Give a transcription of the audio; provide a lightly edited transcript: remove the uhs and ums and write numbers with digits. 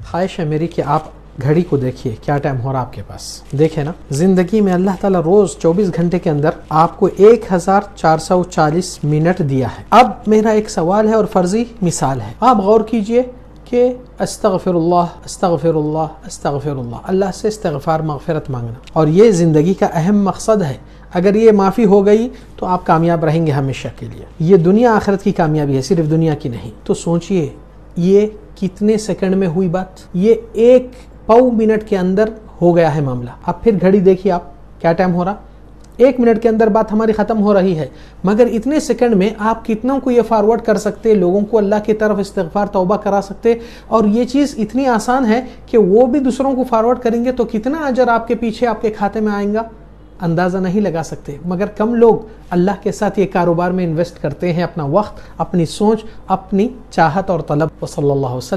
ख्वाहिश है मेरी कि आप घड़ी को देखिए क्या टाइम हो रहा आपके पास। देखे ना, जिंदगी में अल्लाह ताला रोज 24 घंटे के अंदर आपको 1440 मिनट दिया है। अब मेरा एक सवाल है और फर्जी मिसाल है, आप गौर कीजिए कि अस्तगफिरुल्लाह अस्तगफिरुल्लाह अस्तगफिरुल्लाह, अल्लाह से इस्तिग़फ़ार मग़फ़िरत मांगना, और ये ज़िंदगी का अहम मकसद है। अगर ये माफ़ी हो गई तो आप कामयाब रहेंगे हमेशा के लिए। ये दुनिया आखिरत की कामयाबी है, सिर्फ दुनिया की नहीं। तो सोचिए ये कितने सेकंड में हुई बात, ये 1 पाव मिनट के अंदर हो गया है मामला। अब फिर घड़ी देखिए आप क्या टाइम हो रहा, 1 मिनट के अंदर बात हमारी ख़त्म हो रही है। मगर इतने सेकंड में आप कितनों को ये फॉरवर्ड कर सकते, लोगों को अल्लाह की तरफ इस्तिग़फ़ार तौबा करा सकते। और ये चीज़ इतनी आसान है कि वो भी दूसरों को फॉरवर्ड करेंगे तो कितना अजर आपके पीछे आपके खाते में आएगा, अंदाज़ा नहीं लगा सकते। मगर कम लोग अल्लाह के साथ ये कारोबार में इन्वेस्ट करते हैं अपना वक्त, अपनी सोच, अपनी चाहत और तलब। वसल्लल्लाहु अलैहि वसल्लम।